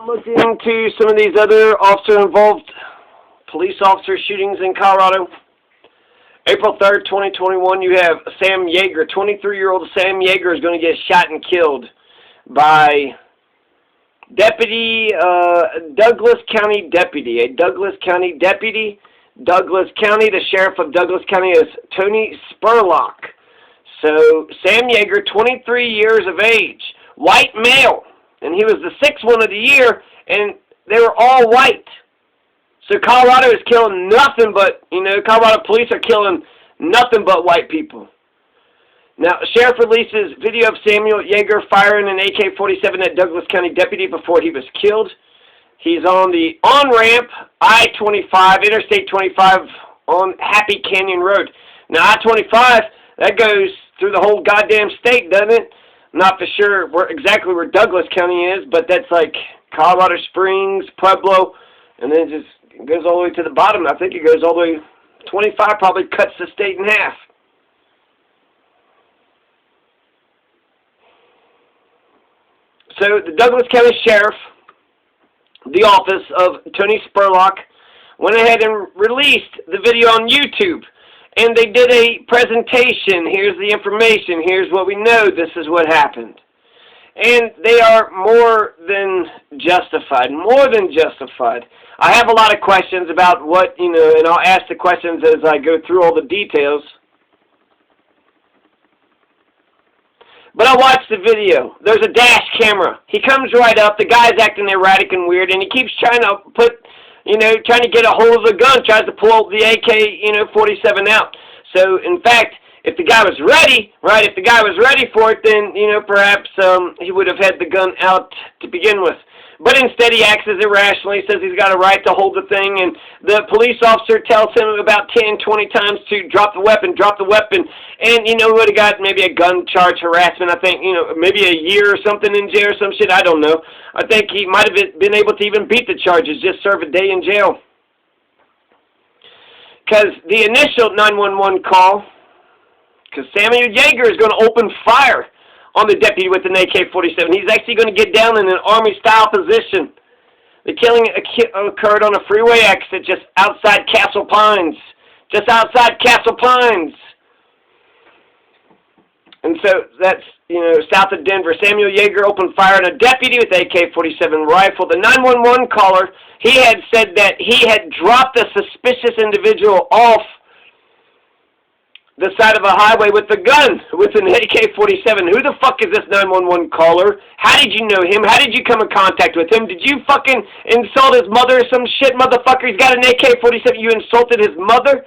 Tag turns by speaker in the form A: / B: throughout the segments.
A: Looked into some of these other officer-involved police officer shootings in Colorado. April 3rd, 2021, you have Sam Yeager. 23-year-old Sam Yeager is going to get shot and killed by Deputy, Douglas County Deputy. A Douglas County Deputy. Douglas County, the Sheriff of Douglas County is Tony Spurlock. So, Sam Yeager, 23 years of age, white male. And he was the sixth one of the year, and they were all white. So Colorado is killing nothing but, Colorado police are killing nothing but white people. Now, sheriff releases video of Samuel Yeager firing an AK-47 at Douglas County deputy before he was killed. He's on the on-ramp, I25, Interstate 25, on Happy Canyon Road. Now, I-25, that goes through the whole goddamn state, doesn't it? Not for sure exactly where Douglas County is, but that's like Colorado Springs, Pueblo, and then it just goes all the way to the bottom. I think it goes all the way, 25 probably cuts the state in half. So the Douglas County Sheriff, the office of Tony Spurlock, went ahead and released the video on YouTube. And they did a presentation. Here's the information. Here's what we know. This is what happened. And they are more than justified. More than justified. I have a lot of questions about what, and I'll ask the questions as I go through all the details. But I watched the video. There's a dash camera. He comes right up. The guy's acting erratic and weird, and he keeps trying to trying to get a hold of the gun, tries to pull the AK, 47 out. So, in fact, if the guy was ready, if the guy was ready for it, then, perhaps he would have had the gun out to begin with. But instead, he acts as irrationally, says he's got a right to hold the thing, and the police officer tells him about 10, 20 times to drop the weapon, and, he would have got maybe a gun charge harassment, I think, maybe a year or something in jail or some shit, I don't know. I think he might have been able to even beat the charges, just serve a day in jail. Because the initial 911 call, because Samuel Yeager is going to open fire on the deputy with an AK-47. He's actually going to get down in an Army-style position. The killing occurred on a freeway exit just outside Castle Pines. Just outside Castle Pines. And so that's, south of Denver. Samuel Yeager opened fire on a deputy with an AK-47 rifle. The 911 caller, he had said that he had dropped a suspicious individual off the side of a highway with a gun, with an AK-47. Who the fuck is this 911 caller? How did you know him? How did you come in contact with him? Did you fucking insult his mother or some shit, motherfucker? He's got an AK-47. You insulted his mother?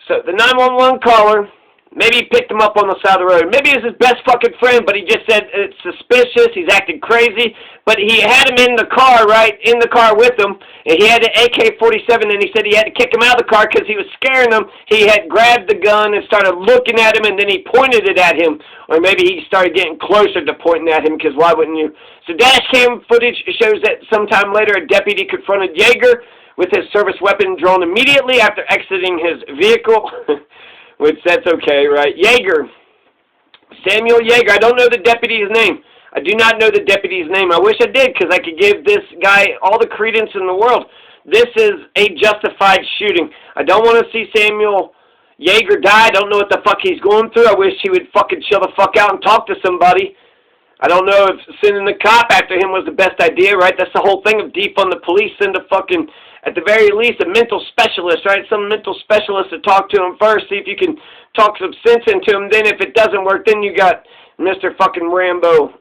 A: So, the 911 caller, maybe he picked him up on the side of the road. Maybe it's his best fucking friend, but he just said it's suspicious, he's acting crazy. But he had him in the car, right, in the car with him, and he had an AK-47, and he said he had to kick him out of the car because he was scaring him. He had grabbed the gun and started looking at him, and then he pointed it at him. Or maybe he started getting closer to pointing at him, because why wouldn't you? So dash cam footage shows that sometime later a deputy confronted Yeager with his service weapon drawn immediately after exiting his vehicle. Which, that's okay, right? Yeager. Samuel Yeager. I don't know the deputy's name. I do not know the deputy's name. I wish I did, because I could give this guy all the credence in the world. This is a justified shooting. I don't want to see Samuel Yeager die. I don't know what the fuck he's going through. I wish he would fucking chill the fuck out and talk to somebody. I don't know if sending the cop after him was the best idea, right? That's the whole thing of defund the police. Send a fucking, at the very least, a mental specialist, right? Some mental specialist to talk to him first. See if you can talk some sense into him. Then if it doesn't work, then you got Mr. fucking Rambo,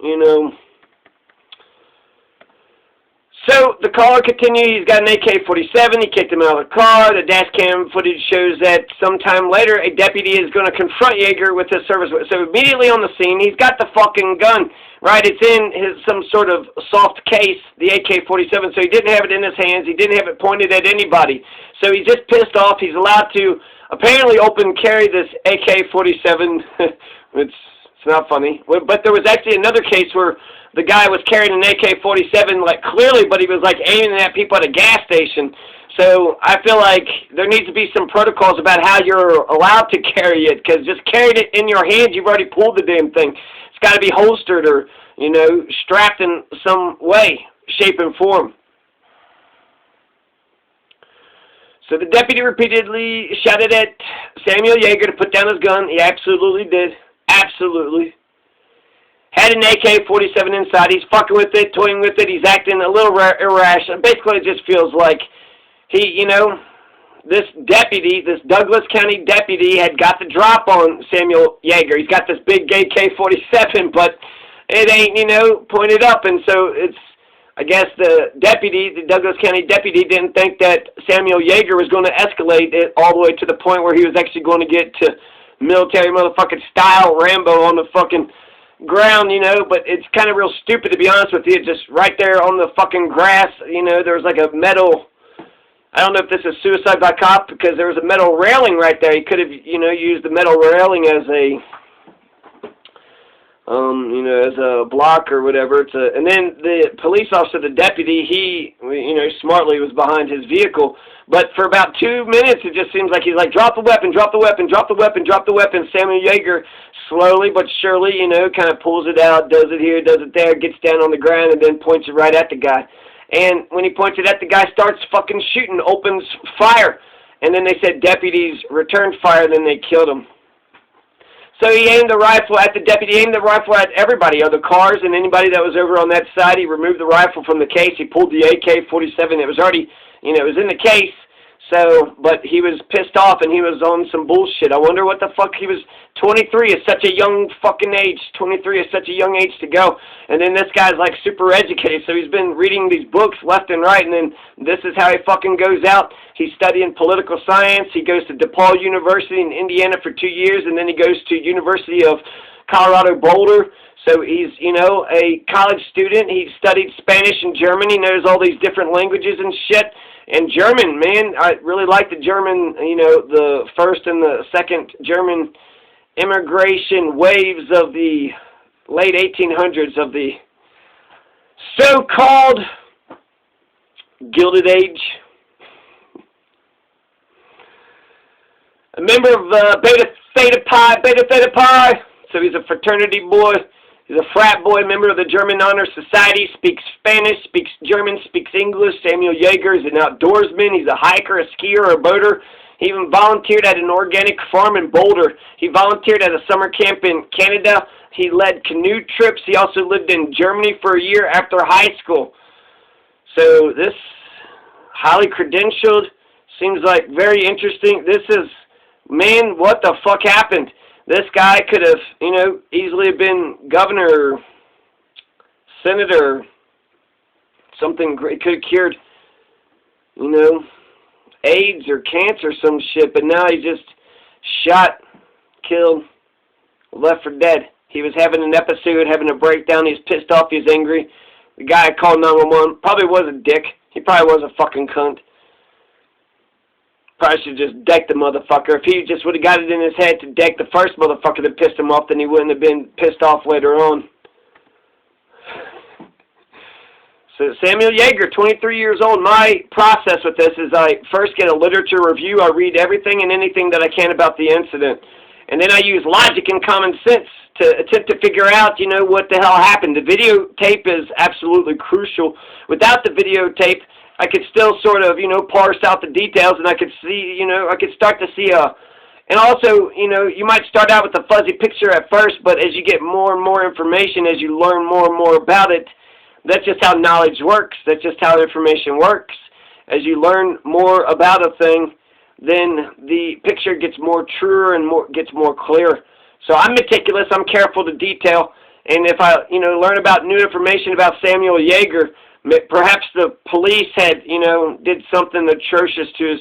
A: So the caller continued. He's got an AK-47. He kicked him out of the car. The dash cam footage shows that sometime later a deputy is going to confront Yeager with his service. So immediately on the scene, he's got the fucking gun, right? It's in some sort of soft case, the AK-47. So he didn't have it in his hands. He didn't have it pointed at anybody. So he's just pissed off. He's allowed to apparently open carry this AK-47. It's not funny. But there was actually another case where the guy was carrying an AK-47, like, clearly, but he was, like, aiming at people at a gas station. So I feel like there needs to be some protocols about how you're allowed to carry it, because just carrying it in your hand, you've already pulled the damn thing. It's got to be holstered or, you know, strapped in some way, shape, and form. So the deputy repeatedly shouted at Samuel Yeager to put down his gun. He absolutely did. Absolutely. Had an AK-47 inside. He's fucking with it, toying with it. He's acting a little irrational. Basically, it just feels like he, you know, this deputy, this Douglas County deputy had got the drop on Samuel Yeager. He's got this big AK-47, but it ain't, you know, pointed up. And so it's, I guess the deputy, the Douglas County deputy, didn't think that Samuel Yeager was going to escalate it all the way to the point where he was actually going to get to military motherfucking style Rambo on the fucking ground, you know. But it's kind of real stupid, to be honest with you. Just right there on the fucking grass, you know, there was like a metal, I don't know if this is suicide by cop, because there was a metal railing right there. He could have, you know, used the metal railing as a, you know, as a block or whatever. And then the police officer, the deputy, he, you know, smartly was behind his vehicle. But for about 2 minutes, it just seems like he's like, drop the weapon, drop the weapon, drop the weapon, drop the weapon. Samuel Yeager slowly but surely, you know, kind of pulls it out, does it here, does it there, gets down on the ground, and then points it right at the guy. And when he points it at the guy, starts fucking shooting, opens fire. And then they said deputies returned fire, then they killed him. So he aimed the rifle at the deputy, aimed the rifle at everybody, other cars and anybody that was over on that side. He removed the rifle from the case. He pulled the AK-47. It was already, you know, it was in the case. So, but he was pissed off and he was on some bullshit. I wonder what the fuck he was. 23 is such a young fucking age. 23 is such a young age to go. And then this guy's like super educated, so he's been reading these books left and right, and then this is how he fucking goes out. He's studying political science. He goes to DePaul University in Indiana for 2 years, and then he goes to University of Colorado Boulder. So he's, you know, a college student. He studied Spanish and German. He knows all these different languages and shit. And German, man, I really like the German, you know, the first and the second German immigration waves of the late 1800s, of the so-called Gilded Age. A member of Beta Theta Pi, so he's a fraternity boy. He's a frat boy, member of the German Honor Society, speaks Spanish, speaks German, speaks English. Samuel Yeager is an outdoorsman. He's a hiker, a skier, a boater. He even volunteered at an organic farm in Boulder. He volunteered at a summer camp in Canada. He led canoe trips. He also lived in Germany for a year after high school. So this highly credentialed, seems like very interesting. This is, man, what the fuck happened? This guy could have, you know, easily been governor, senator, something great, could have cured, you know, AIDS or cancer or some shit, but now he just shot, killed, left for dead. He was having an episode, having a breakdown. He was pissed off. He was angry. The guy called 911 probably was a dick. He probably was a fucking cunt. Probably should have just decked the motherfucker. If he just would have got it in his head to deck the first motherfucker that pissed him off, then he wouldn't have been pissed off later on. So Samuel Yeager, 23 years old. My process with this is I first get a literature review. I read everything and anything that I can about the incident. And then I use logic and common sense to attempt to figure out, you know, what the hell happened. The videotape is absolutely crucial. Without the videotape, I could still sort of, you know, parse out the details, and I could see, you know, I could start to see and also, you know, you might start out with a fuzzy picture at first, but as you get more and more information, as you learn more and more about it, that's just how knowledge works. That's just how information works. As you learn more about a thing, then the picture gets more truer and gets more clear. So I'm meticulous. I'm careful to detail. And if I, you know, learn about new information about Samuel Yeager, perhaps the police had, you know, did something atrocious to his,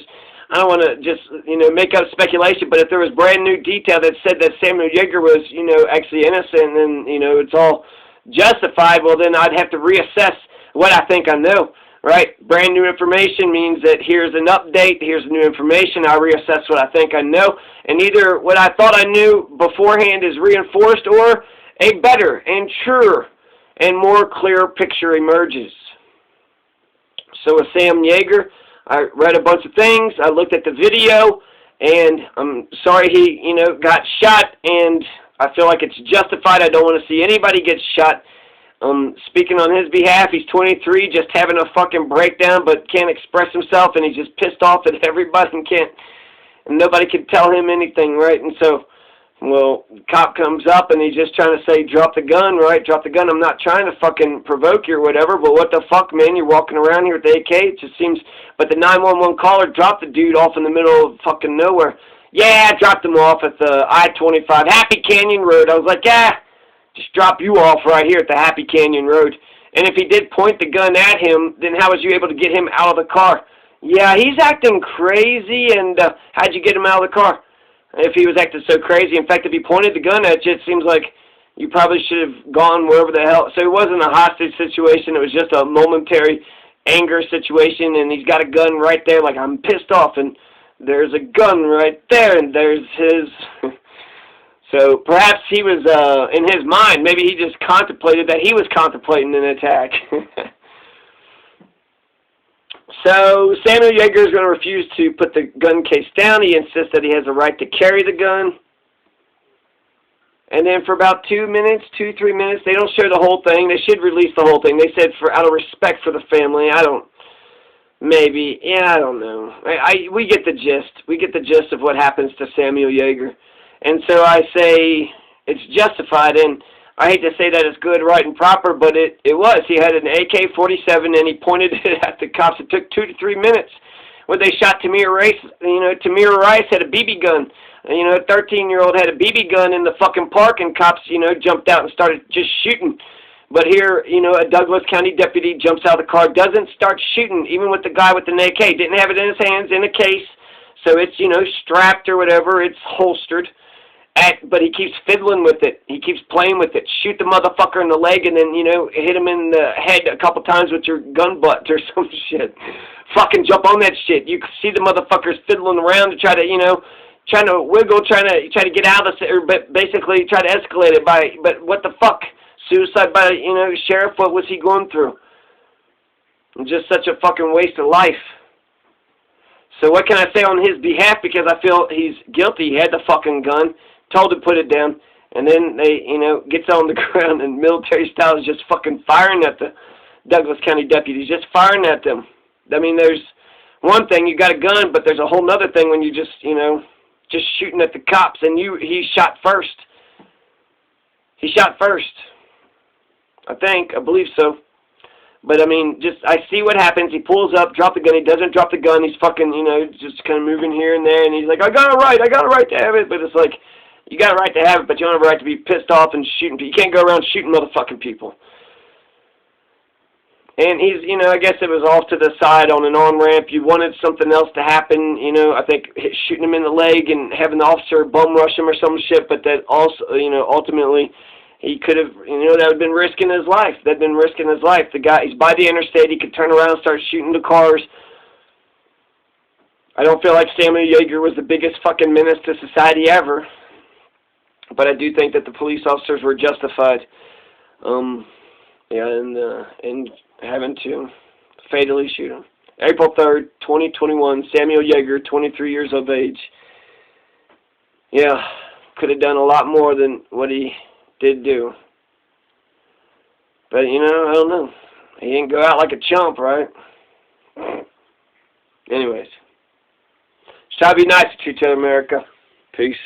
A: I don't want to just, you know, make up speculation, but if there was brand new detail that said that Samuel Yeager was, you know, actually innocent, and, you know, it's all justified, well, then I'd have to reassess what I think I know, right? Brand new information means that here's an update, here's new information, I reassess what I think I know, and either what I thought I knew beforehand is reinforced, or a better and truer and more clear picture emerges. So with Sam Yeager, I read a bunch of things, I looked at the video, and I'm sorry he, got shot, and I feel like it's justified. I don't want to see anybody get shot. Speaking on his behalf, he's 23, just having a fucking breakdown, but can't express himself, and he's just pissed off at everybody and nobody can tell him anything, right? And so, well, cop comes up, and he's just trying to say, drop the gun, right? Drop the gun. I'm not trying to fucking provoke you or whatever, but what the fuck, man? You're walking around here with the AK. It just seems, but the 911 caller dropped the dude off in the middle of fucking nowhere. Yeah, I dropped him off at the I25, Happy Canyon Road. I was like, yeah, just drop you off right here at the Happy Canyon Road. And if he did point the gun at him, then how was you able to get him out of the car? Yeah, he's acting crazy, and how'd you get him out of the car? If he was acting so crazy, in fact, if he pointed the gun at you, it seems like you probably should have gone wherever the hell. So it wasn't a hostage situation. It was just a momentary anger situation, and he's got a gun right there, like, I'm pissed off, and there's a gun right there, and there's his... So perhaps he was, in his mind, maybe he just contemplated that he was contemplating an attack. So Samuel Yeager is going to refuse to put the gun case down. He insists that he has a right to carry the gun. And then for about 2 minutes, 2-3 minutes, they don't show the whole thing. They should release the whole thing. They said out of respect for the family. I don't know. We get the gist. We get the gist of what happens to Samuel Yeager. And so I say it's justified, and I hate to say that it's good, right, and proper, but it was. He had an AK-47, and he pointed it at the cops. It took 2 to 3 minutes. When they shot Tamir Rice, Tamir Rice had a BB gun. A 13-year-old had a BB gun in the fucking park, and cops, jumped out and started just shooting. But here, a Douglas County deputy jumps out of the car, doesn't start shooting, even with the guy with an AK. Didn't have it in his hands, in a case. So it's, strapped or whatever. It's holstered. But he keeps fiddling with it. He keeps playing with it. Shoot the motherfucker in the leg and then, hit him in the head a couple times with your gun butt or some shit. Fucking jump on that shit. You can see the motherfuckers fiddling around to try to, trying to wiggle, trying to get out of this, or basically try to escalate it but what the fuck? Suicide by, sheriff, what was he going through? Just such a fucking waste of life. So what can I say on his behalf? Because I feel he's guilty. He had the fucking gun. Told to put it down, and then they, gets on the ground and military style is just fucking firing at the Douglas County deputies, just firing at them. I mean, there's one thing, you got a gun, but there's a whole nother thing when you just, just shooting at the cops, and he shot first. He shot first. I believe so. But, I mean, I see what happens. He pulls up, drop the gun. He doesn't drop the gun. He's fucking, just kind of moving here and there, and he's like, I got a right to have it, but it's like, you got a right to have it, but you don't have a right to be pissed off and shooting. You can't go around shooting motherfucking people. And he's, I guess it was off to the side on an on-ramp. You wanted something else to happen, I think shooting him in the leg and having the officer bum rush him or some shit, but that also, ultimately, he could have, that would have been risking his life. That had been risking his life. The guy, he's by the interstate. He could turn around and start shooting the cars. I don't feel like Samuel Yeager was the biggest fucking menace to society ever. But I do think that the police officers were justified, in having to fatally shoot him. April 3rd, 2021, Samuel Yeager, 23 years of age. Yeah, could have done a lot more than what he did do. But, I don't know. He didn't go out like a chump, right? Anyways. Try to be nice to each other, America. Peace.